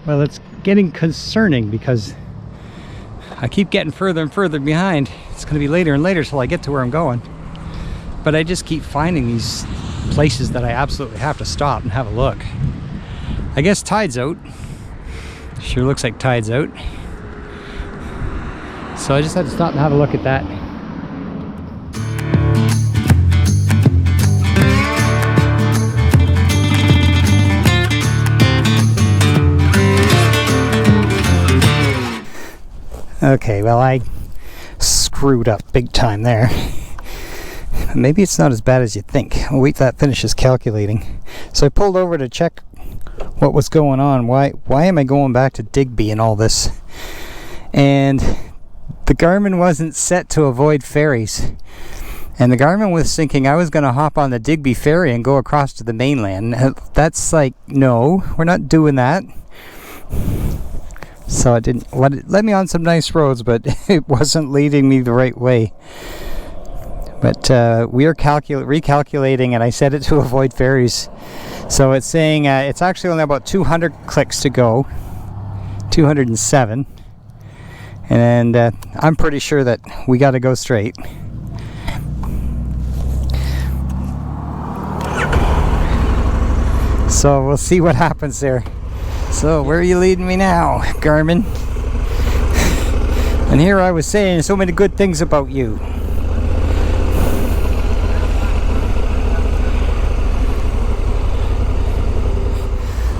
Well, it's getting concerning because I keep getting further and further behind. It's going to be later and later till I get to where I'm going. But I just keep finding these places that I absolutely have to stop and have a look. I guess tide's out. Sure looks like tide's out. So I just had to stop and have a look at that. Okay, well, I screwed up big time there. Maybe it's not as bad as you think. I'll wait till that finishes calculating. So I pulled over to check what was going on. Why am I going back to Digby and all this? And the Garmin wasn't set to avoid ferries. And the Garmin was thinking I was going to hop on the Digby ferry and go across to the mainland. That's like, no, we're not doing that. So it didn't let me on some nice roads, but it wasn't leading me the right way. But we are recalculating, and I set it to avoid ferries. So it's saying it's actually only about 200 clicks to go, 207. And I'm pretty sure that we got to go straight. So we'll see what happens there. So where are you leading me now, Garmin? And here I was saying so many good things about you.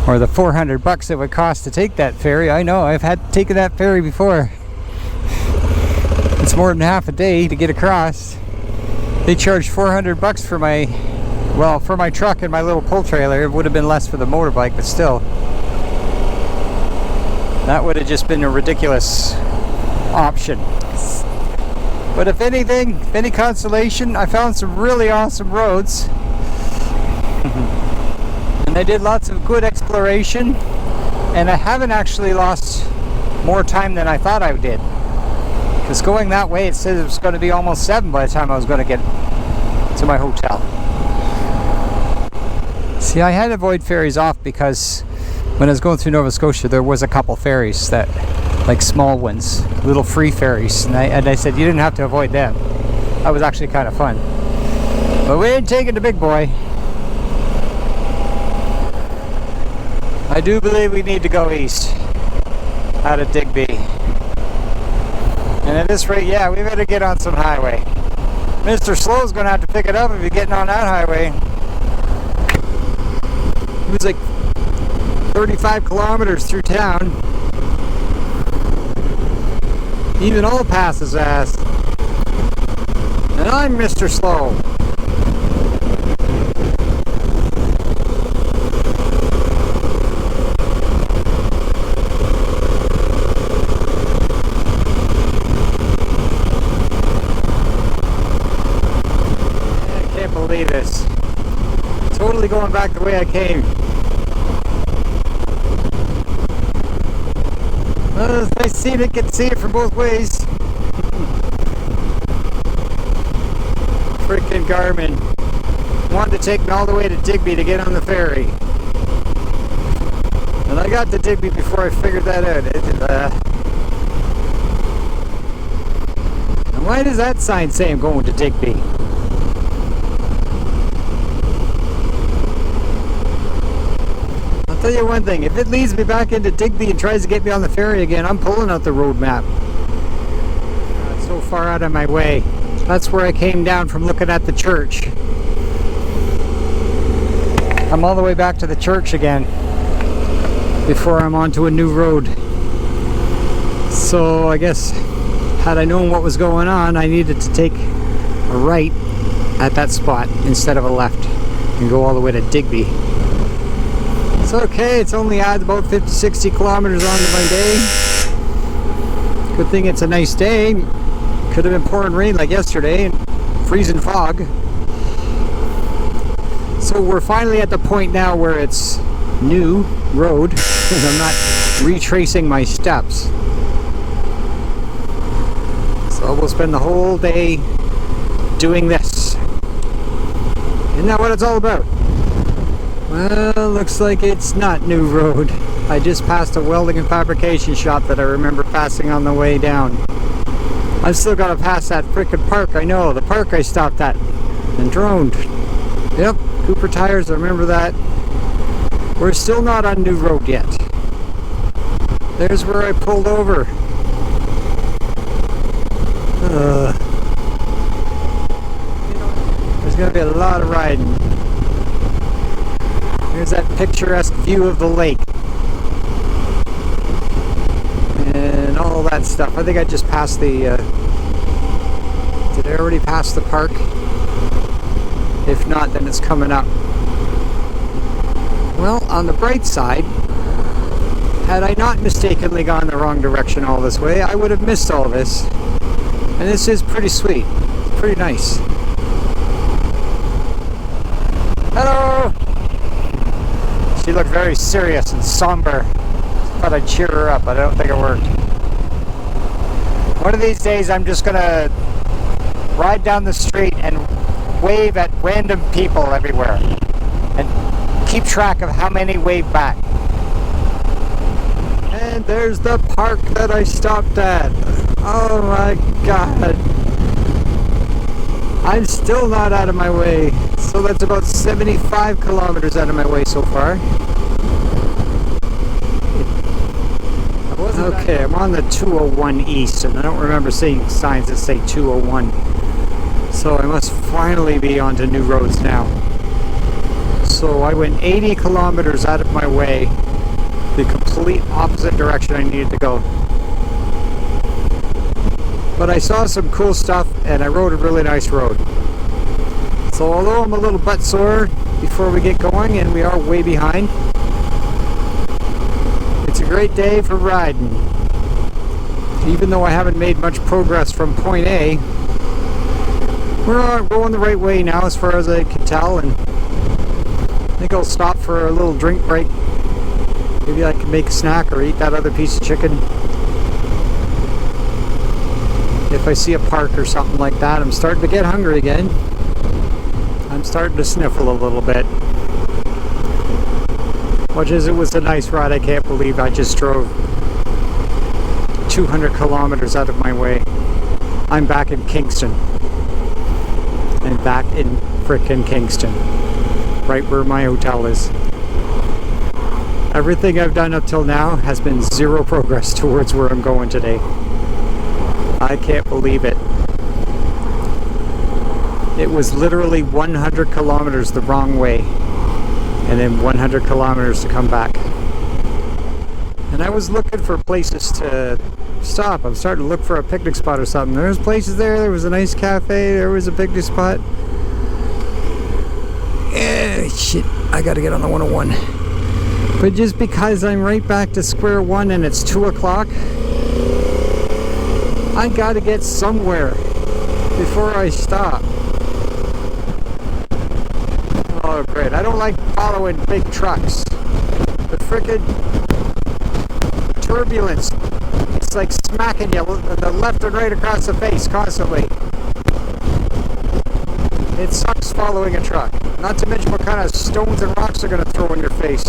Or the 400 bucks it would cost to take that ferry. I know, I've had taken that ferry before. It's more than half a day to get across. They charged 400 bucks for my, well, for my truck and my little pull trailer. It would have been less for the motorbike, but still. That would have just been a ridiculous option. But if anything, if any consolation, I found some really awesome roads. And I did lots of good exploration. And I haven't actually lost more time than I thought I did. Because going that way, it said it was going to be almost 7 by the time I was going to get to my hotel. See, I had to avoid ferries off because when I was going through Nova Scotia, there was a couple ferries that, like small ones, little free ferries, and I said you didn't have to avoid them. That was actually kind of fun. But we ain't taking the big boy. I do believe we need to go east out of Digby. And at this rate, yeah, we better get on some highway. Mr. Slow's gonna have to pick it up if you're getting on that highway. It was like 35 kilometers through town. Even all passes ass. And I'm Mr. Slow. I can't believe this. Totally going back the way I came. Well, if I see it, can see it from both ways. Freaking Garmin wanted to take me all the way to Digby to get on the ferry. And I got to Digby before I figured that out. And why does that sign say I'm going to Digby? I'll tell you one thing, if it leads me back into Digby and tries to get me on the ferry again, I'm pulling out the road map. It's so far out of my way. That's where I came down from looking at the church. I'm all the way back to the church again before I'm onto a new road. So I guess had I known what was going on, I needed to take a right at that spot instead of a left and go all the way to Digby. It's okay, it's only adds about 50-60 kilometers onto my day. Good thing it's a nice day. Could have been pouring rain like yesterday and freezing fog. So we're finally at the point now where it's new road and I'm not retracing my steps. So we'll spend the whole day doing this. Isn't that what it's all about? Well, looks like it's not New Road. I just passed a welding and fabrication shop that I remember passing on the way down. I've still got to pass that frickin' park. I know, the park I stopped at and droned. Yep, Cooper Tires, I remember that. We're still not on New Road yet. There's where I pulled over. There's going to be a lot of riding. Here's that picturesque view of the lake. And all that stuff. I think I just passed the... did I already pass the park? If not, then it's coming up. Well, on the bright side, had I not mistakenly gone the wrong direction all this way, I would have missed all this. And this is pretty sweet. Pretty nice. Hello! She looked very serious and somber. Thought I'd cheer her up, but I don't think it worked. One of these days I'm just gonna ride down the street and wave at random people everywhere and keep track of how many wave back. And there's the park that I stopped at. Oh my god. I'm still not out of my way. So that's about 75 kilometers out of my way so far. Okay, I'm on the 201 East, and I don't remember seeing signs that say 201. So I must finally be onto new roads now. So I went 80 kilometers out of my way, the complete opposite direction I needed to go. But I saw some cool stuff, and I rode a really nice road. So although I'm a little butt sore before we get going, and we are way behind, it's a great day for riding. Even though I haven't made much progress from point A, we're going the right way now as far as I can tell, and I think I'll stop for a little drink break. Maybe I can make a snack or eat that other piece of chicken. If I see a park or something like that, I'm starting to get hungry again. I'm starting to sniffle a little bit. Much as it was a nice ride, I can't believe I just drove 200 kilometers out of my way. I'm back in Kingston. I'm back in frickin' Kingston. Right where my hotel is. Everything I've done up till now has been zero progress towards where I'm going today. I can't believe it. It was literally 100 kilometers the wrong way, and then 100 kilometers to come back. And I was looking for places to stop. I'm starting to look for a picnic spot or something. There was places there. There was a nice cafe. There was a picnic spot. Shit, I gotta get on the 101. But just because I'm right back to square one and it's 2 o'clock, I gotta get somewhere before I stop. Oh great, I don't like following big trucks. The frickin' turbulence, it's like smacking you the left and right across the face constantly. It sucks following a truck. Not to mention what kind of stones and rocks they're gonna throw in your face.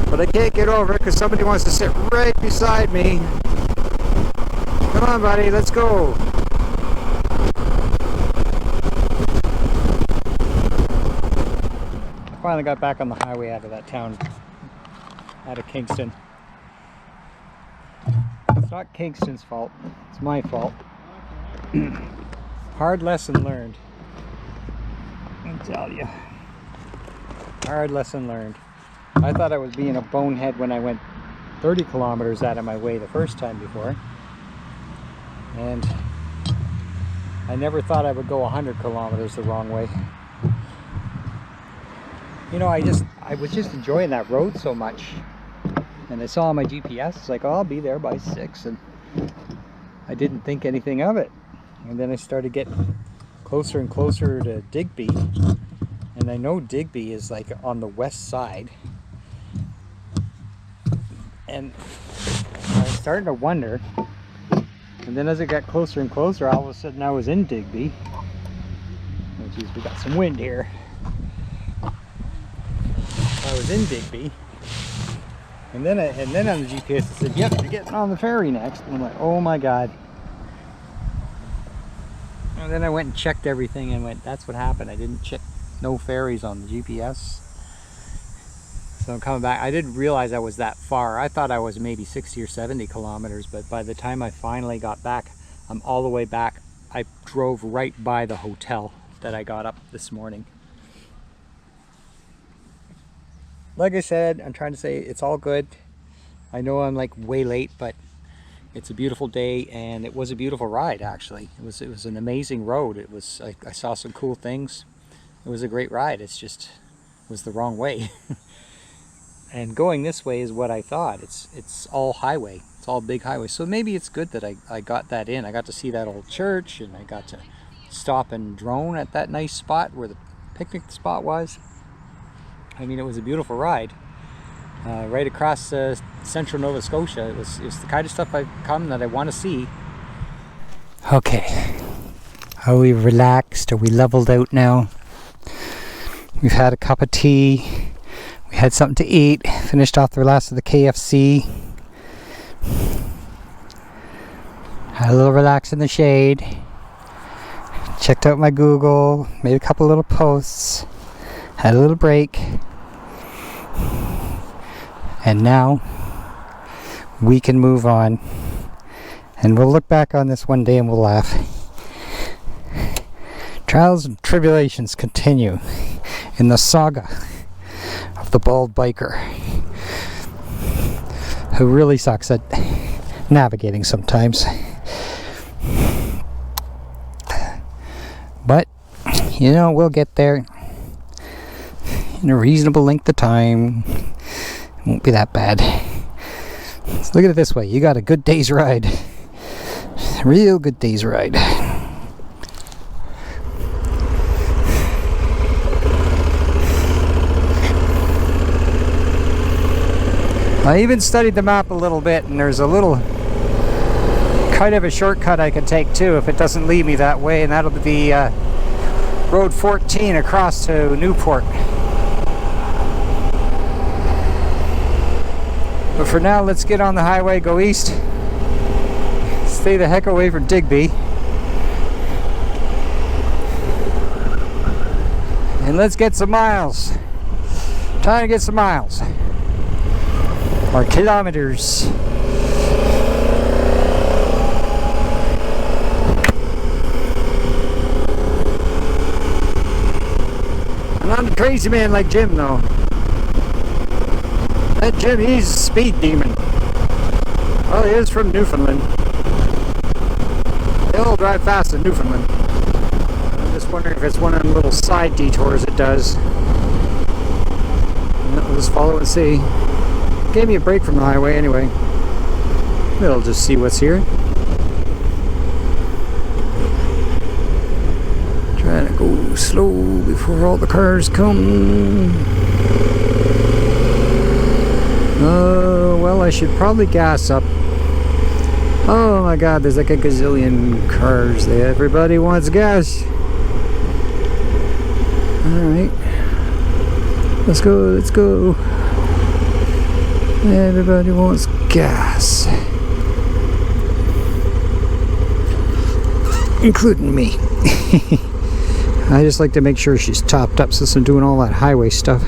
But I can't get over it because somebody wants to sit right beside me. Come on, buddy, let's go. I finally got back on the highway out of that town, out of Kingston. It's not Kingston's fault, it's my fault. Hard lesson learned. I tell you. Hard lesson learned. I thought I was being a bonehead when I went 30 kilometers out of my way the first time before. And I never thought I would go 100 kilometers the wrong way. You know, I was just enjoying that road so much. And I saw on my GPS, it's like, oh, I'll be there by 6. And I didn't think anything of it. And then I started getting closer and closer to Digby. And I know Digby is like on the west side. And I was starting to wonder. And then as it got closer and closer, all of a sudden I was in Digby. Oh geez, we got some wind here. I was in Digby. And then on the GPS it said, yep, you're getting on the ferry next. And I'm like, oh my God. And then I went and checked everything and went, that's what happened. I didn't check no ferries on the GPS. So I'm coming back. I didn't realize I was that far. I thought I was maybe 60 or 70 kilometers, but by the time I finally got back, I'm all the way back. I drove right by the hotel that I got up this morning. Like I said, I'm trying to say it's all good. I know I'm like way late, but it's a beautiful day and it was a beautiful ride actually. It was an amazing road. I saw some cool things. It was a great ride. It's just it was the wrong way. And going this way is what I thought. It's all highway. It's all big highway. So maybe it's good that I got that in. I got to see that old church and I got to stop and drone at that nice spot where the picnic spot was. I mean, it was a beautiful ride. Right across central Nova Scotia. It was the kind of stuff I've come that I want to see. Okay. Are we relaxed? Are we leveled out now? We've had a cup of tea. We had something to eat. Finished off the last of the KFC. Had a little relax in the shade. Checked out my Google. Made a couple little posts. Had a little break. And now we can move on. And we'll look back on this one day and we'll laugh. Trials and tribulations continue in the saga of the bald biker who really sucks at navigating sometimes. But, you know, we'll get there in a reasonable length of time. It won't be that bad. Let's look at it this way. You got a good day's ride. A real good day's ride. I even studied the map a little bit, and there's a little kind of a shortcut I can take too if it doesn't lead me that way, and that'll be Road 14 across to Newport. But for now, let's get on the highway, go east, stay the heck away from Digby, and let's get some miles. Time to get some miles. Or kilometers. I'm not a crazy man like Jim though. That Jim, he's a speed demon. Well, he is from Newfoundland. They all drive fast in Newfoundland. I'm just wondering if it's one of them little side detours it does. We'll just follow and see. Gave me a break from the highway anyway. We'll just see what's here. Trying to go slow before all the cars come. Oh, well, I should probably gas up. Oh my God, there's like a gazillion cars there. Everybody wants gas. Alright. Let's go, let's go. Everybody wants gas. Including me. I just like to make sure she's topped up since I'm doing all that highway stuff.